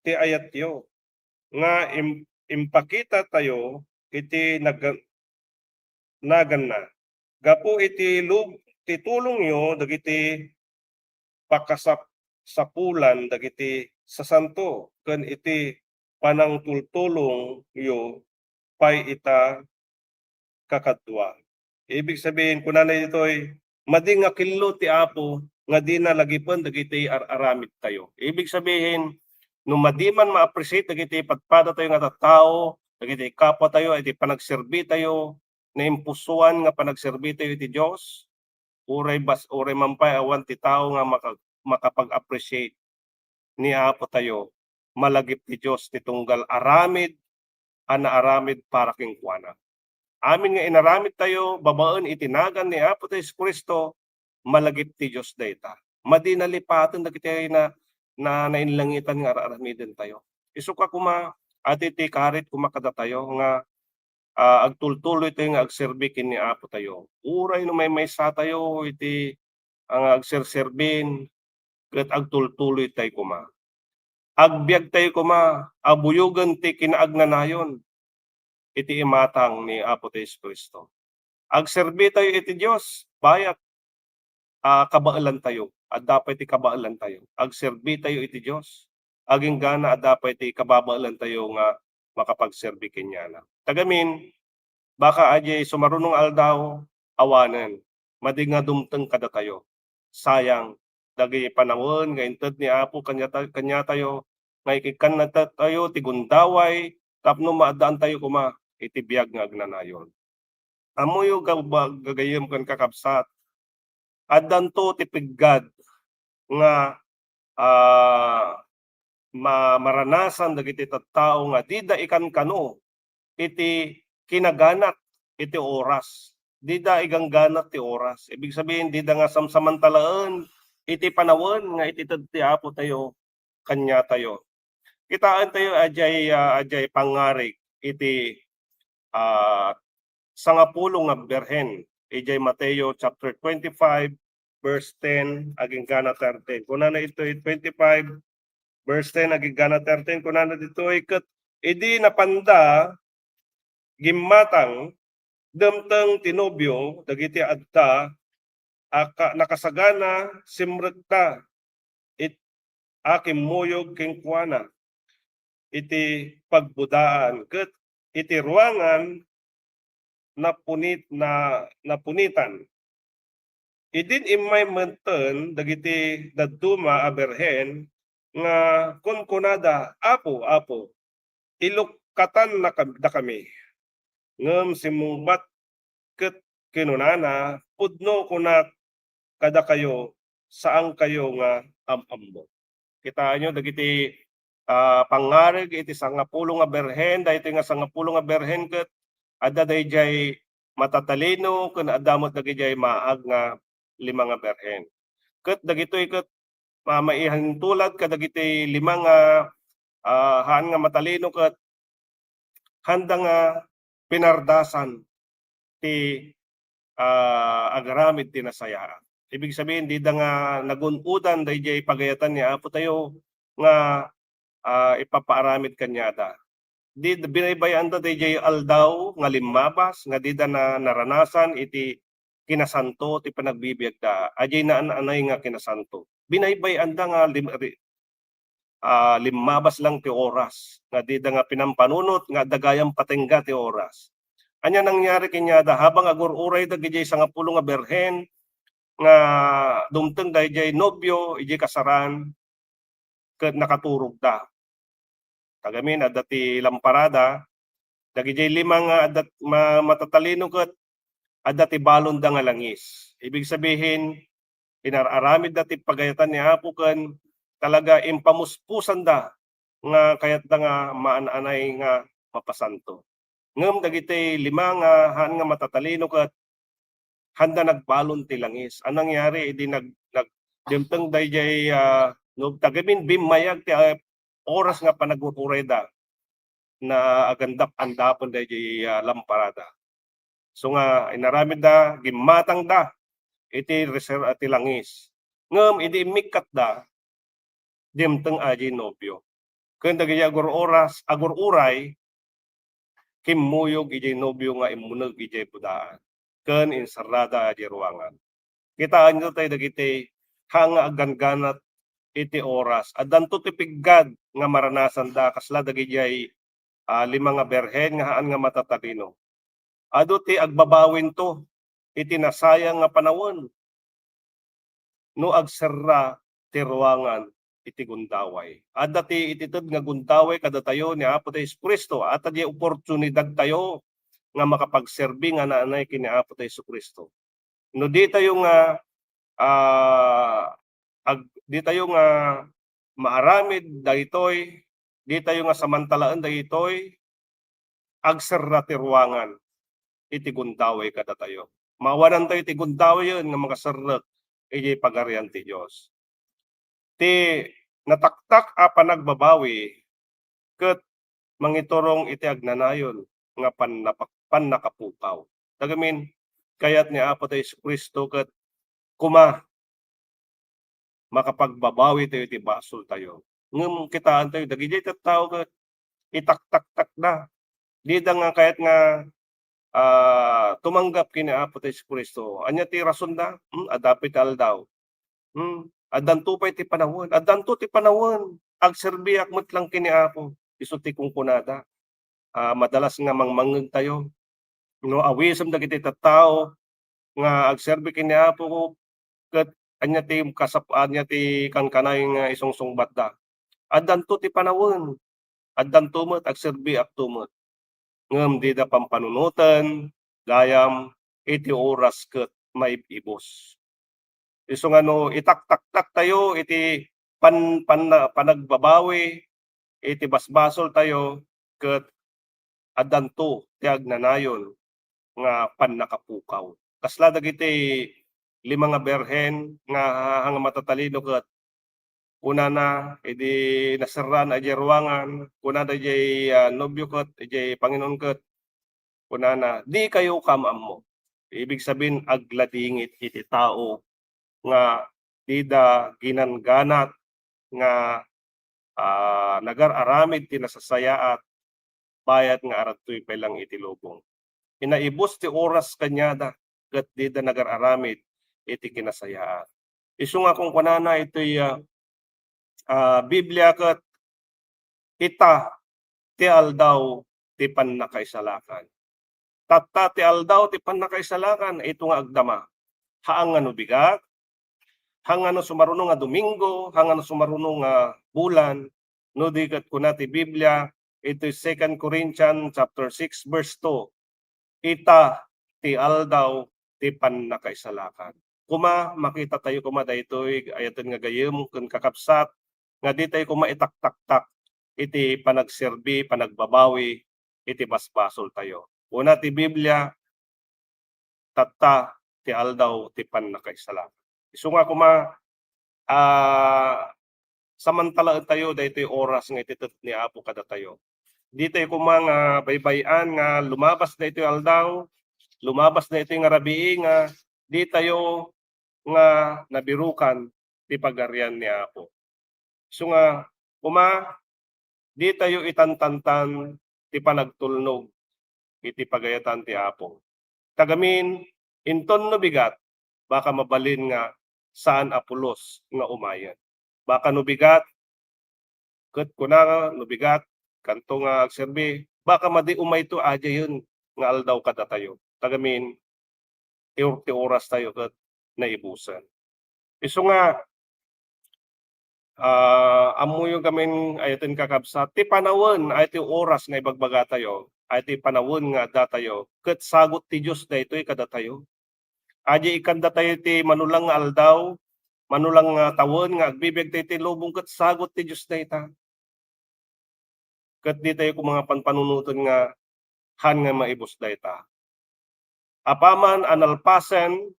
ti ayat yo nga impakita tayo iti nagan na gapo iti tulong yo dagiti pakasapulan dagiti sasanto ken iti panangtultulong yo pay ita kakadwa. Ibig sabihin kunana ditoy madi nga killo ti Apo nga di na lagipen dagiti aramid tayo. Ibig sabihin no madi man ma-appreciate dagiti padpada tayo nga tattao, dagiti kapwa tayo iti panagserbi tayo na impusuan nga panagserbi tayo iti Dios. Uray mampay awan ti tao nga makapag-appreciate ni Apo tayo malagip ti Dios ti tunggal aramid aramid para king kuana. Amin nga inaramid tayo babaen itinagan ni Apo tayo Kristo malagip ti Dios dayta. Madi nalipatan dagiti na nainlangitan nga aramiden tayo. Isu ka kuma ati ti karit kumakada tayo nga agtultuloy tayo nga agserbi ken ni Apo tayo. Uray no may sa tayo iti ang agserserbin ket agtultuloy tayo kuma. Agbiag tayo kuma, abuyogan ti kinaagnanayon iti imatang ni Apo tayo Kristo. Agserbi tayo iti Dios, bayak kabaalan tayo, at dapat iti kabaalan tayo. Agserbi tayo iti Dios, aging gana at dapat iti kababaalan tayo nga makapagserbi kenyana. Tagamin, baka ajay sumarunong aldaw, awanan, madi nga dumteng kada tayo. Sayang, dagay panahon, nga inted ni Apo, kanya tayo, nga ikikan na tayo, tigundaway, tapno maadaan tayo kuma, itibiyag nga agnanayon. Amoyo gagayem kan kakabsat, adan to tipiggad, nga maranasan dagiti tattao nga dida ikan kano, iti kinaganat, iti oras. Dida igangganat ti oras. Ibig sabihin, dida nga samsamantalaan, iti panawon nga iti ti Apo tayo, kanya tayo. Kitaan tayo ajay pangarig iti sangapulong nga berhen. Ijay Mateo chapter 25 verse 10 aging gana 13. Kunana ito 25 verse 10 aging gana 13. Kunana dito ikat idi napanda gimmatang demteng tinobyo dagiti adta nakasagana simrekta it akim muyog king kuana iti pagbudaan ket iti ruangan napunitan idin imay menten dagiti dadduma aberhen nga kunkunada Apo ilukatan na kami ngem simungbat ket kinunana pudno kuna kada kayo saan kayo nga amambo. Kita nyo dagiti pangarig iti sangapulong nga berhen daytoy nga sangapulong nga berhen ket adda dayjay matatalino ken addamot dagijay maag nga 5 nga berhen. Ket dagitoy ket maihintulad kadagiti 5 nga haan nga matalino ket handa nga pinardasan ti agaramid ti nasayaan. Ibig sabihin di da nga nagunudan dayjay pagayatan ni Apo tayo nga ipapaaramid kanyada. Di binaybayan da dayjay aldaw nga limabas nga di da na naranasan iti kinasanto ti panagbibiyag da. Ajay na anay nga kinasanto. Binaybayan da nga limabas lang ti oras nga di da nga pinampanunot nga dagayang patengga ti oras. Anya nangyari kanyada habang agururay dagijay sangapulong nga berhen nga dumteng dayjay nobyo ijay kasaran ket nakaturog da. Kagamin adda ti lamparada dagijay 5 nga adda matatalino ket adda ti balon da nga langis. Ibig sabihin inararamid da ti pagayatan ni Apo ken talaga impamuspusan da nga kayat da nga maananay nga mapasanto. Ngem dagiti 5 nga haan nga matatalino ket handa nagbalon ti langis. Anong nangyari idi dimteng dayjay no tagamin bimayag ti oras nga panagururay da na agandap andapon dayjay lamparada. So nga inaramid da gimmatang da iti reserve ti langis. Ngem idi mikat da dimteng aji nobyo. Ken dagiti agururay kimmuyog ijay nobyo nga imuneg ijay budaan. Ken insarada aji ruangan. Kitaan nyo tayo dagiti hanga agganganat iti oras. Addan to tipiggad nga maranasan da kasla dagijay 5 nga berhen nga haan nga matatalino. Adu ti agbabawin to iti nasayang nga panawon. No agserra ti ruangan iti gundaway. Adda ti itited nga gundaway kada tayo ni Apo tayo Kristo at di oportunidad tayo nga makapagserbi nga naanay kini Apo tayo Kristo. No di tayo nga di tayo nga maaramid daytoy, di tayo nga samantalaan daytoy agserra ti ruangan iti gundaway kada tayo. Mawanan tayo iti gundaway yun nga makaserret iti pagarian ti Dios. Ti nataktak a panagbabawi ket mangiturong iti agnanayon nga pannakapukaw. Dagamin kayat ni Apo tayo Jesucristo ket kuma makapagbabawi tayo iti basol tayo. Ngem kitaan tayo dagiti tattao ket itaktak-tak na. Di da nga kayat nga tumanggap kini Apo tayo Jesucristo. Anya ti rason da? Adapit aldaw. Adanto pa iti panahon. Adanto ti panahon. Agserbiak met lang kini Apo. Isu ti kungkunada. Madalas nga mangmangeg tayo. No awisem dagiti tattao nga agserbi kini Apo ko ket anya ti kankanay nga isungsungbat da. Adanto ti panahon. Addanto met agserbi akto met. Ngem di da pampanunutan gayam iti oras ket maibibos. Isu nga no itaktak-tak tayo iti panagbabawi iti basbasol tayo ket addanto ti agnanayon nga pannakapukaw. Kasla dagiti 5 nga berhen nga hanga matatalino ket kunana idi naserran iti ruangan, kunana iti nobyo ket iti Panginoon ket kunana di kayo kamammo. Ibig sabihin agladingit iti tao nga di da ginanganat nga nagar-aramid ti nasasayaat bayat nga aradtoy pelang iti lubong. Inaibos ti oras kanyada ket di da nagar-aramid iti kinasayaat. Isu nga kung kunana ito'y Biblia ket ita ti aldaw ti pannakaisalakan. Tatta ti aldaw ti pannakaisalakan ito nga agdama. Haang nga no bigat, haang nga no sumaruno nga Domingo, haang nga no sumaruno nga bulan, no di ket kuna ti Biblia ito'y 2 Corinthians chapter 6 verse 2. Ita ti aldaw ti pannakaisalakan. Kuma makita tayo kuma daytoy ayaten nga gayem ken kakabsat nga di tayo kuma itaktak-tak iti panagserbi, panagbabawi iti basbasol tayo. Una ti Biblia tatta ti aldaw ti pannakaisalakan. Isu nga kuma samantalaan tayo daytoy oras nga ititet ni Apo kada tayo. Di tayo kuma nga baybayan nga lumabas daytoy aldaw, lumabas daytoy nga rabii nga di tayo nga nabirukan ti pagarian ni Apo. So nga kuma di tayo itantantan ti panagtulnog iti pagayatan ti Apo. Tagamin inton no bigat baka mabalin nga saan Apolos nga umayan. Baka no bigat ket kuna no bigat kanto nga agserbi baka madi umay to adya yun nga aldaw kada tayo. Tagamin ti oras tayo ket naibusan. Isu nga amuyo gamin ayaten kakabsat ti panawon ay ti oras nga ibagbaga tayo ay ti panawon nga adda tayo ket sagot ti Dios daytoy kada tayo. Adya ikanda tayo ti manulang nga aldaw, manulang nga tawon nga agbibig tayo ti lubong ket sagot ti Dios dayta. Ket di tayo kung mga panpanunutan nga han nga maibos dayta. Apaman analpasen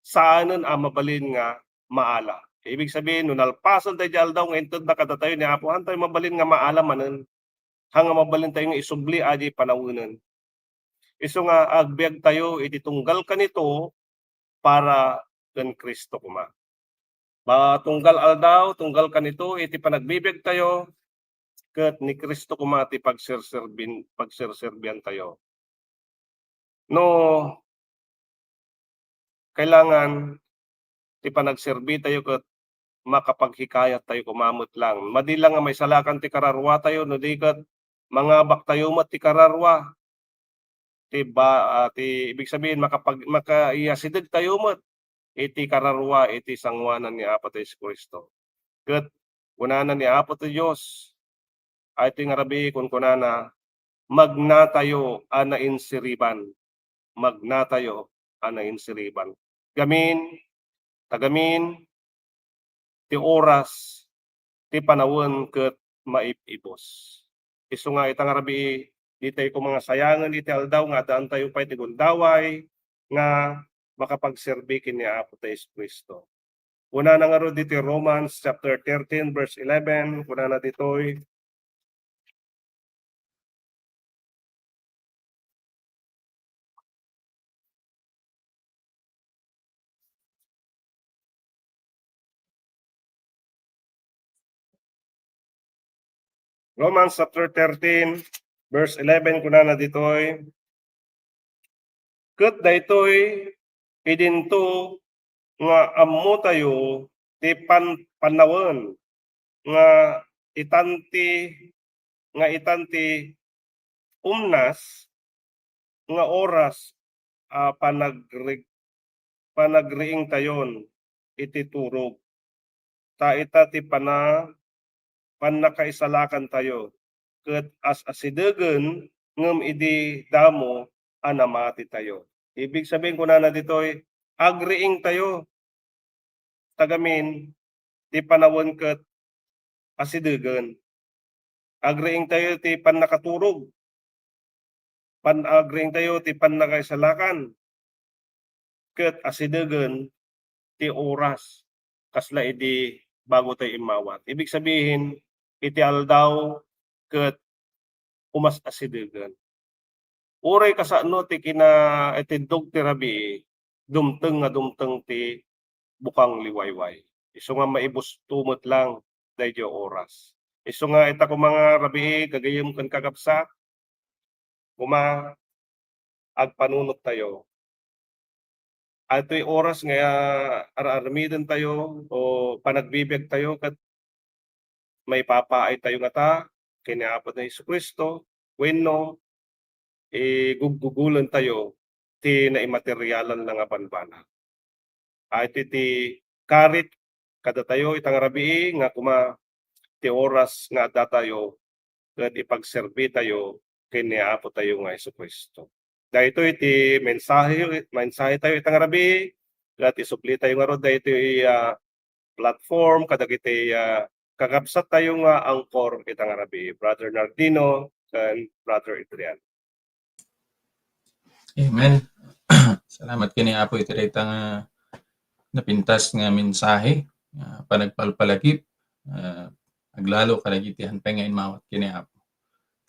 saanen mabalin nga maala. Ibig sabihin, nung nalpasan tayo di aldaw, ngayon na kada tayo ni Apo, tayo mabalin nga maala manen. Hanga mabalin tayo nga isubli adi panawunan. Isu nga agbiag tayo, ititunggal ka nito para ken Kristo kuma. Tunggal aldaw, tunggal ka nito, iti panagbibig tayo, ket ni Kristo kuma ti pagserserbian tayo. No, kailangan ti panagserbi tayo ket makapaghikayat tayo kumamot lang. Madi lang nga may salakan ti kararwa tayo no di ket mangabak tayo met ti kararwa. Ti ibig sabihin makaiyasideg tayo met iti kararwa iti sangwanan ni Apo tayo Jesucristo. Ket kunana ni Apo ti Dios ay ti ngarabi kun kunana magna tayo ana insiriban. Magna tayo ana insiriban. Tagamin ti oras ti panawon ket maibibos. Isu nga itang arabi di tayo kung mga sayangan iti aldaw nga daan tayo pa iti gundaway nga makapagserbi kini Apo tayo Jesucristo. Una na nga ro dito Romans chapter 13 verse 11. Kuna na ditoy. Romans chapter 13 verse 11 kuna na ditoy. Ket daytoy idinto nga ammo tayo ti panawon nga itanti umnas nga oras panagriing tayon iti turog ta ita ti panakaisalakan tayo ket as asidegen ngem idi damo anamati tayo. Ibig sabihin ko na ditoy agriing tayo tagamin ti panawon ket asidegen. Agriing tayo ti panakaturog. Agriing tayo ti panakaisalakan ket asidegen ti oras kasla idi bago tayo imawat. Ibig sabihin iti aldaw ket umas asidegen. Uray kasano ti itindog ti rabii dumteng ti bukang liwayway. Isu nga maibus tumot lang daydi oras. Isu nga ita ko mga rabii kagayem ken kakabsat kuma agpanunot tayo. Ato'y oras nga ararmiden tayo o panagbibiyag tayo kat may papaay tayo nga ta kiniapod na Jesucristo wenno gugugulan tayo ti naimateryalan lang nga banbana. Ito ti karit kada tayo itang rabii nga kuma ti oras nga da tayo kat ipagserbi tayo kiniapod tayo nga Jesucristo. Dahito iti mensahe tayo itang rabii kat isupli tayo nga ro dahito platform kadag iti kakabsat tayo nga angkor itang rabii. Brother Nardino and Brother Adrian. Amen. Salamat kini Apo iti nga napintas nga mensahe panagpalpalagip aglalo kadagiti hanpengain mawat kini Apo.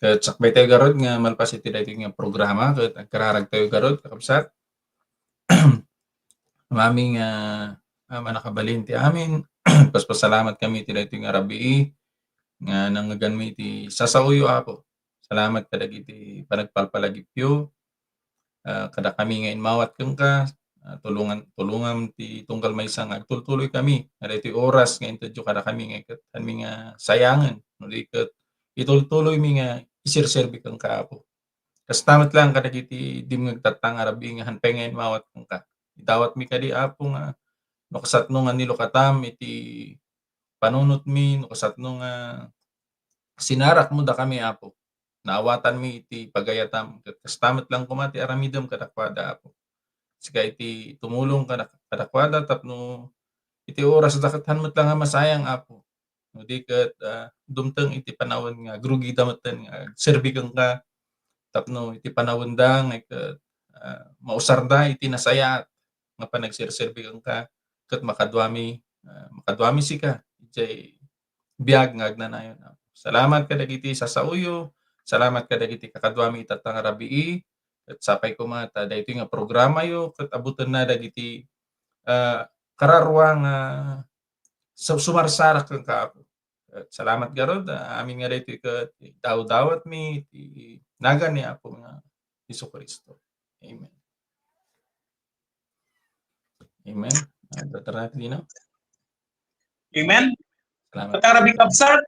Ket sakbay tayo garod nga malpas iti daytoy nga programa ket agkararag tayo garod kakabsat. Maming manakabalin ti amin. Paspasalamat kami iti daytoy nga rabii nga nangganmi iti sasauyo Apo. Salamat kadagiti panagpalpalagipyo. Kada kami nga inmawat kang ka tulungan ti tunggal maysa nga agtultuloy kami kada iti oras nga intadyo kada kami nga ket nga sayangan no ket itultuloy mi nga isirserbi kang kaapo. Kastamat lang kadagiti dim ngagtatang arabi nga hanpengen mawat kang ka. Itawat mi kadi Apo nga no kasatno nga nilukatam iti panunot mi no kasatno nga sinarak mo da kami Apo. Naawatan mi iti pagayatam ket kastamet lang kumati aramidem kadakwada Apo. Sika iti tumulong kadakwada tapno iti oras dakethan met lang nga masayang Apo. No di ket dumteng iti panawon nga grugida metten nga serbi kang ka tapno iti panawon da nga ket mausarda iti nasayat nga panagserserbi kang ka ket makadwami sika iti biag nga agnanayon Apo. Salamat kadagiti sasauyo. Salamat kadagiti kakadwami itatang rabii ket sapay kumata daytoy nga programa yo ket abuten na dagiti kararwa nga sumarsarak kang kaapo. Salamat garod amin nga daytoy ket dawat mi ti nagan ni Apo nga Jesucristo. Amen. Amen. Brother Nardino. Amen. Salamat. Patarabi kabsat.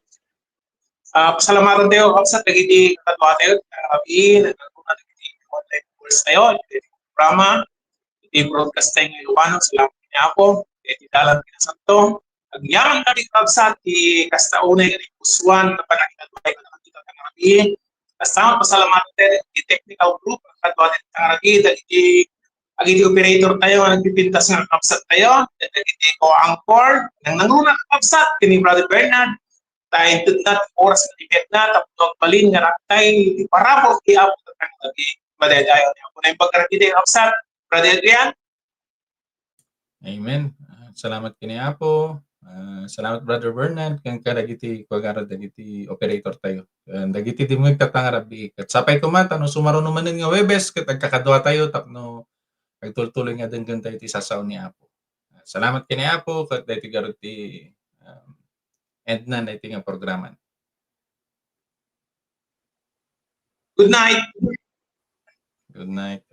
Pasalamatan tayo kapsat dagiti katwa tayo rabii nagkakuna dagiti online course tayo iti programa iti broadcast tayo ng Ilocano. Salamat niya ako iti dalan pinasakto agyaman kadi kapsat ti kastaunay kadi puswan na panagkatway kadagiti rabii kasama pasalamatan tayo iti technical group katwa tayo rabii dagiti agiti operator tayo nga nagpipintas nga kapsat tayo dagiti co-anchor nang nanguna kapsat kini Brother Bernard tayo tunat oras na ibet na tapos balin nga raktay di parapos di Apo tatang lagi madadayon ni Apo na yung pagkarakita yung kapsat Brother Adrian. Amen. Salamat kini Apo. Salamat Brother Bernard kang kadagiti kwagara dagiti operator tayo. Dagiti di mo katangarabi. Kat sapay kumata no sumaro no manen nga Webes kat agkakadwa tayo tapno pagtultuloy nga denggan tayo ti sasaw ni Apo. Salamat kini Apo kat dagiti garuti end na dagiti nga programan. Good night. Good night.